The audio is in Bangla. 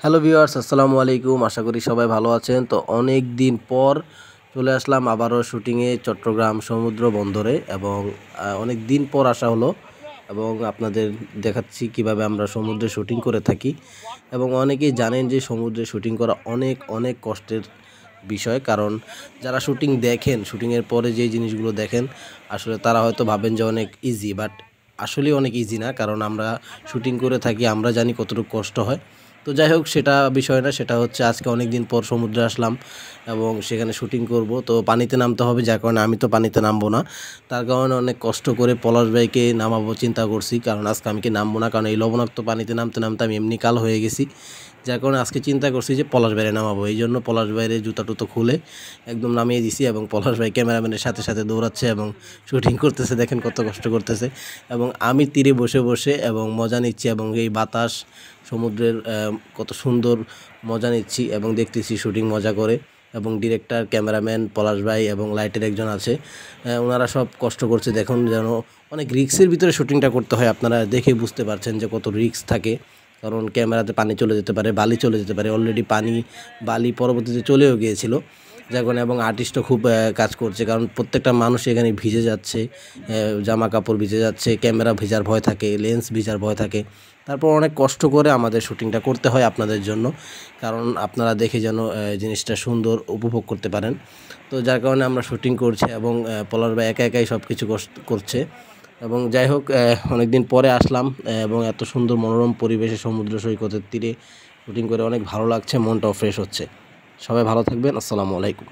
হ্যালো ভিউয়ার্স, আসসালামু আলাইকুম। আশা করি সবাই ভালো আছেন। তো অনেক দিন পর চলে আসলাম আবারও শুটিংয়ে চট্টগ্রাম সমুদ্র বন্দরে এবং অনেক দিন পর আসা হলো এবং আপনাদের দেখাচ্ছি কিভাবে আমরা সমুদ্রে শুটিং করে থাকি। এবং অনেকেই জানেন যে সমুদ্রে শুটিং করা অনেক অনেক কষ্টের বিষয়, কারণ যারা শুটিং দেখেন, শুটিংয়ের পরে যে জিনিসগুলো দেখেন আসলে তারা হয়তো ভাবেন যে অনেক ইজি, বাট আসলেই অনেক ইজি না, কারণ আমরা শুটিং করে থাকি, আমরা জানি কতটুকু কষ্ট হয়। তো যাই হোক, সেটা বিষয় না, সেটা হচ্ছে আজকে অনেক দিন পর সমুদ্রে আসলাম এবং সেখানে শুটিং করব। তো পানিতে নামতে হবে, যার কারণে আমি তো পানিতে নামবো না। তার কারণে অনেক কষ্ট করে পলাশ ভাইকে নামাবো চিন্তা করছি, কারণ আজকে আমি কি নামবো না, কারণ এই লবণাক্ত পানিতে নামতে নামতে আমি এমনি কাল হয়ে গেছি। যার কারণে আজকে চিন্তা করছি যে পলাশ ভাইরে নামাবো, এই জন্য পলাশ ভাইরে জুতা টুতো খুলে একদম নামিয়ে দিছি এবং পলাশ ভাই ক্যামেরাম্যানের সাথে সাথে দৌড়াচ্ছে এবং শুটিং করতেছে, দেখেন কত কষ্ট করতেছে। এবং আমি তীরে বসে বসে এবং মজা নিচ্ছি এবং এই বাতাস সমুদ্রের কত সুন্দর মজা নিচ্ছি এবং দেখতেছি শুটিং মজা করে। এবং ডিরেক্টর, ক্যামেরাম্যান, পলাশ ভাই এবং লাইটের একজন আছে, ওনারা সব কষ্ট করছে। দেখুন, যেন অনেক রিক্সের ভিতরে শুটিংটা করতে হয়, আপনারা দেখে বুঝতে পারছেন যে কত রিক্স থাকে, কারণ ক্যামেরাতে পানি চলে যেতে পারে, বালি চলে যেতে পারে। অলরেডি পানি, বালি পরবর্তীতে চলেও গিয়েছিল, যার কারণে এবং আর্টিস্টও খুব কাজ করছে, কারণ প্রত্যেকটা মানুষ এখানে ভিজে যাচ্ছে, জামা কাপড় ভিজে যাচ্ছে, ক্যামেরা ভিজার ভয় থাকে, লেন্স ভিজার ভয় থাকে। তারপর অনেক কষ্ট করে আমাদের শুটিংটা করতে হয় আপনাদের জন্য, কারণ আপনারা দেখে যেন জিনিসটা সুন্দর উপভোগ করতে পারেন। তো যার কারণে আমরা শুটিং করছি এবং পলাশ ভাই একা একাই সব কিছু করছে। এবং যাই হোক, অনেক দিন পরে আসলাম এবং এত সুন্দর মনোরম পরিবেশে সমুদ্র সৈকতের তীরে শুটিং করে অনেক ভালো লাগছে, মনটাও ফ্রেশ হচ্ছে। সবাই ভালো থাকবেন। আসসালামু আলাইকুম।